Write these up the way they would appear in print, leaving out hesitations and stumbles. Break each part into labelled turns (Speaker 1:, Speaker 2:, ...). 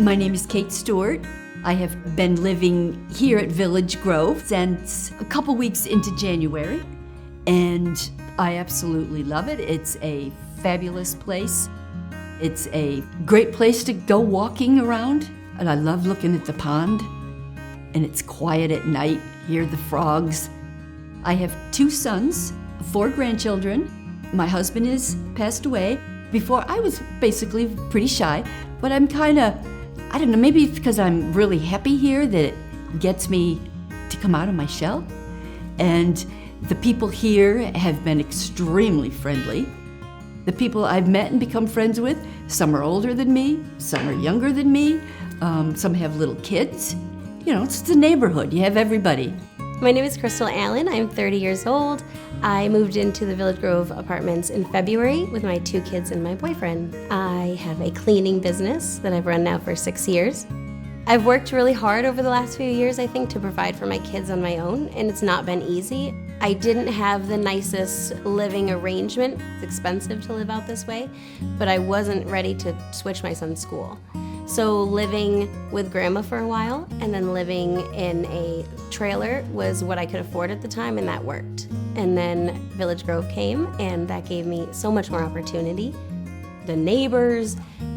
Speaker 1: My name is Kate Stewart. I have been living here at Village Grove since a couple weeks into January, and I absolutely love it. It's a fabulous place. It's a great place to go walking around, and I love looking at the pond, and it's quiet at night, hear the frogs. I have 2 sons, 4 grandchildren. My husband is passed away. Before, I was basically pretty shy, but I'm kind of, I don't know, maybe it's because I'm really happy here that it gets me to come out of my shell. And the people here have been extremely friendly. The people I've met and become friends with, some are older than me, some are younger than me, some have little kids. You know, it's a neighborhood, you have everybody.
Speaker 2: My name is Crystal Allen. I'm 30 years old. I moved into the Village Grove apartments in February with my 2 kids and my boyfriend. I have a cleaning business that I've run now for 6 years. I've worked really hard over the last few years, I think, to provide for my kids on my own, and it's not been easy. I didn't have the nicest living arrangement. It's expensive to live out this way, but I wasn't ready to switch my son's school. So living with grandma for a while and then living in a trailer was what I could afford at the time, and that worked. And then Village Grove came, and that gave me so much more opportunity. The neighbors,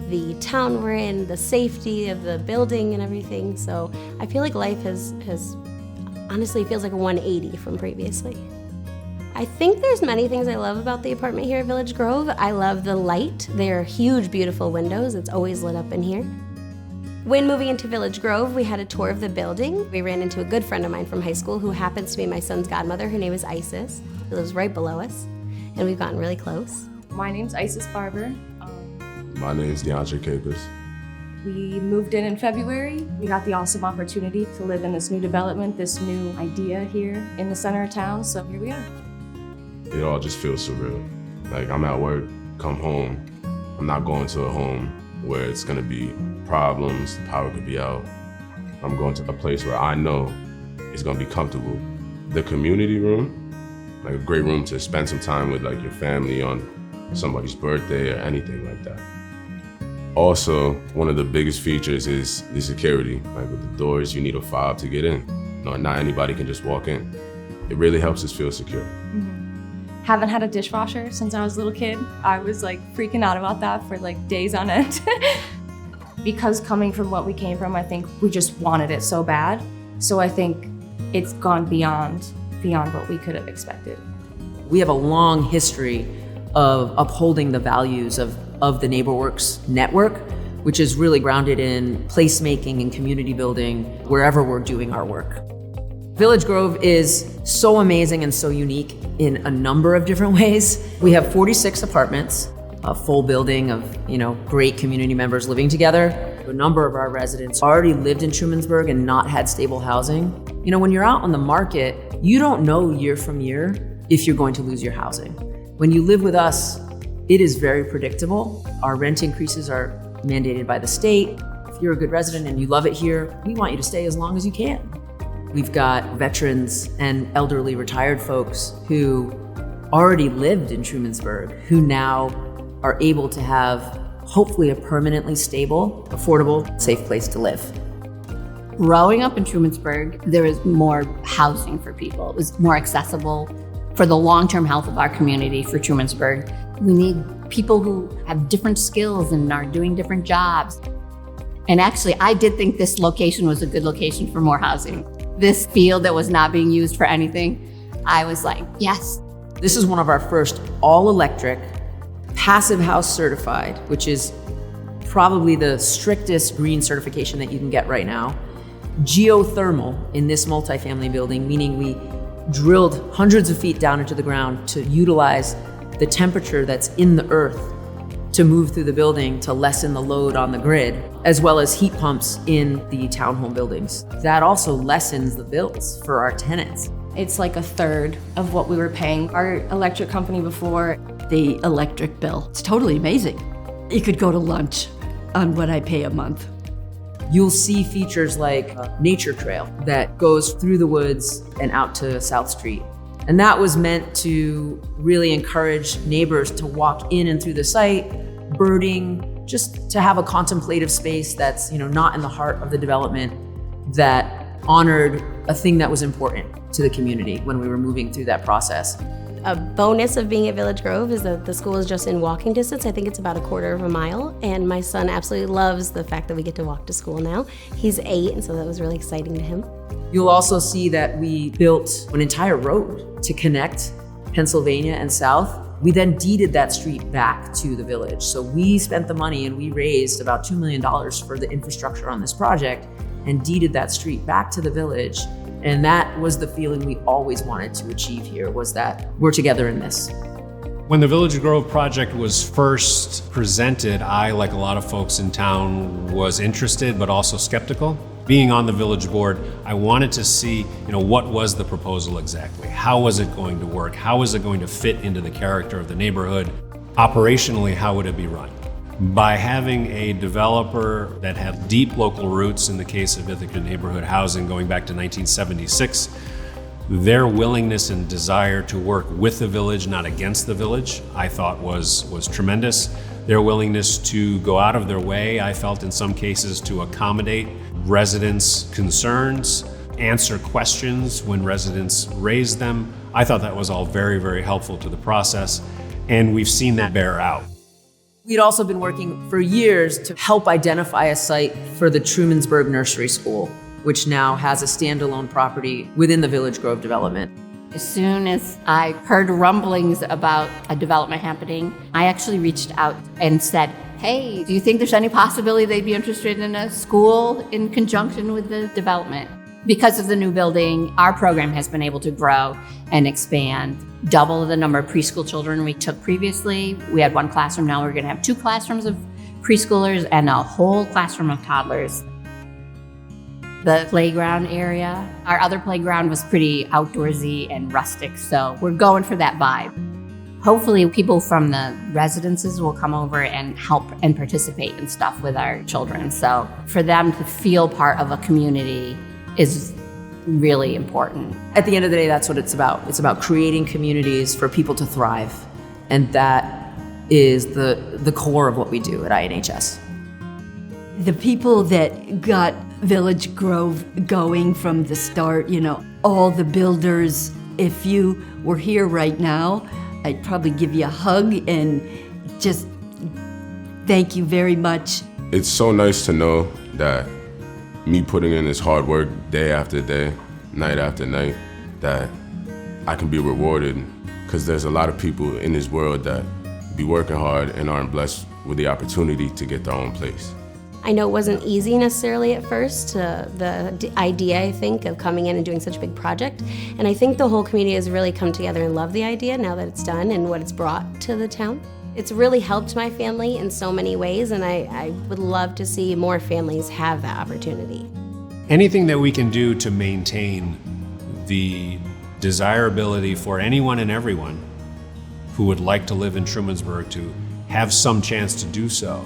Speaker 2: the town we're in, the safety of the building and everything. So I feel like life has honestly feels like a 180 from previously. I think there's many things I love about the apartment here at Village Grove. I love the light. There are huge, beautiful windows. It's always lit up in here. When moving into Village Grove, we had a tour of the building. We ran into a good friend of mine from high school who happens to be my son's godmother. Her name is Isis. She lives right below us, and we've gotten really close.
Speaker 3: My name's Isis Barber.
Speaker 4: My name's DeAndre Capers.
Speaker 3: We moved in February. We got the awesome opportunity to live in this new development, this new idea here in the center of town, so here we are.
Speaker 4: It all just feels surreal. Like, I'm at work, come home, I'm not going to a home where it's gonna be problems, the power could be out. I'm going to a place where I know it's gonna be comfortable. The community room, like a great room to spend some time with like your family on somebody's birthday or anything like that. Also, one of the biggest features is the security. Like with the doors, you need a fob to get in. No, not anybody can just walk in. It really helps us feel secure.
Speaker 3: Haven't had a dishwasher since I was a little kid. I was like freaking out about that for like days on end. Because coming from what we came from, I think we just wanted it so bad. So I think it's gone beyond what we could have expected.
Speaker 5: We have a long history of upholding the values of the NeighborWorks network, which is really grounded in placemaking and community building wherever we're doing our work. Village Grove is so amazing and so unique in a number of different ways. We have 46 apartments, a full building of, great community members living together. A number of our residents already lived in Trumansburg and not had stable housing. When you're out on the market, you don't know year from year if you're going to lose your housing. When you live with us, it is very predictable. Our rent increases are mandated by the state. If you're a good resident and you love it here, we want you to stay as long as you can. We've got veterans and elderly retired folks who already lived in Trumansburg, who now are able to have hopefully a permanently stable, affordable, safe place to live.
Speaker 6: Growing up in Trumansburg, there was more housing for people. It was more accessible for the long-term health of our community for Trumansburg. We need people who have different skills and are doing different jobs. And actually, I did think this location was a good location for more housing. This field that was not being used for anything, I was like, yes.
Speaker 5: This is one of our first all-electric, Passive House certified, which is probably the strictest green certification that you can get right now. Geothermal in this multifamily building, meaning we drilled hundreds of feet down into the ground to utilize the temperature that's in the earth to move through the building to lessen the load on the grid, as well as heat pumps in the townhome buildings. That also lessens the bills for our tenants.
Speaker 3: It's like a third of what we were paying our electric company before.
Speaker 1: The electric bill, it's totally amazing. You could go to lunch on what I pay a month.
Speaker 5: You'll see features like a nature trail that goes through the woods and out to South Street. And that was meant to really encourage neighbors to walk in and through the site, birding, just to have a contemplative space that's, not in the heart of the development, that honored a thing that was important to the community when we were moving through that process.
Speaker 2: A bonus of being at Village Grove is that the school is just in walking distance. I think it's about a quarter of a mile, and my son absolutely loves the fact that we get to walk to school now. He's 8, and so that was really exciting to him.
Speaker 5: You'll also see that we built an entire road to connect Pennsylvania and South. We then deeded that street back to the village. So we spent the money and we raised about $2 million for the infrastructure on this project and deeded that street back to the village. And that was the feeling we always wanted to achieve here, was that we're together in this.
Speaker 7: When the Village Grove project was first presented, I, like a lot of folks in town, was interested but also skeptical. Being on the village board, I wanted to see, what was the proposal exactly? How was it going to work? How was it going to fit into the character of the neighborhood? Operationally, how would it be run? By having a developer that had deep local roots, in the case of Ithaca Neighborhood Housing going back to 1976, their willingness and desire to work with the village, not against the village, I thought was tremendous. Their willingness to go out of their way, I felt in some cases, to accommodate residents' concerns, answer questions when residents raised them. I thought that was all very, very helpful to the process, and we've seen that bear out.
Speaker 5: We'd also been working for years to help identify a site for the Trumansburg Nursery School, which now has a standalone property within the Village Grove development.
Speaker 6: As soon as I heard rumblings about a development happening, I actually reached out and said, hey, do you think there's any possibility they'd be interested in a school in conjunction with the development? Because of the new building, our program has been able to grow and expand, double the number of preschool children we took previously. We had 1 classroom, now we're gonna have 2 classrooms of preschoolers and a whole classroom of toddlers. The playground area, our other playground was pretty outdoorsy and rustic, so we're going for that vibe. Hopefully people from the residences will come over and help and participate in stuff with our children. So for them to feel part of a community is really important.
Speaker 5: At the end of the day, that's what it's about. It's about creating communities for people to thrive. And that is the core of what we do at INHS.
Speaker 1: The people that got Village Grove going from the start, all the builders, if you were here right now, I'd probably give you a hug and just thank you very much.
Speaker 4: It's so nice to know that me putting in this hard work day after day, night after night, that I can be rewarded, because there's a lot of people in this world that be working hard and aren't blessed with the opportunity to get their own place.
Speaker 2: I know it wasn't easy necessarily at first, the idea, I think, of coming in and doing such a big project. And I think the whole community has really come together and loved the idea now that it's done and what it's brought to the town. It's really helped my family in so many ways, and I would love to see more families have that opportunity.
Speaker 7: Anything that we can do to maintain the desirability for anyone and everyone who would like to live in Trumansburg to have some chance to do so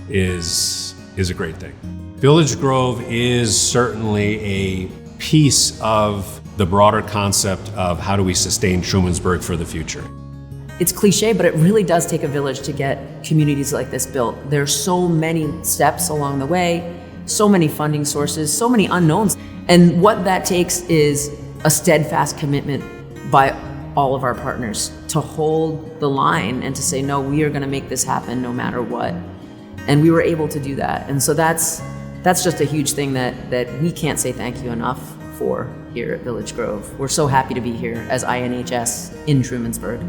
Speaker 7: is a great thing. Village Grove is certainly a piece of the broader concept of how do we sustain Trumansburg for the future.
Speaker 5: It's cliche, but it really does take a village to get communities like this built. There's so many steps along the way, so many funding sources, so many unknowns. And what that takes is a steadfast commitment by all of our partners to hold the line and to say, no, we are gonna make this happen no matter what. And we were able to do that. And so that's just a huge thing that we can't say thank you enough for here at Village Grove. We're so happy to be here as INHS in Trumansburg.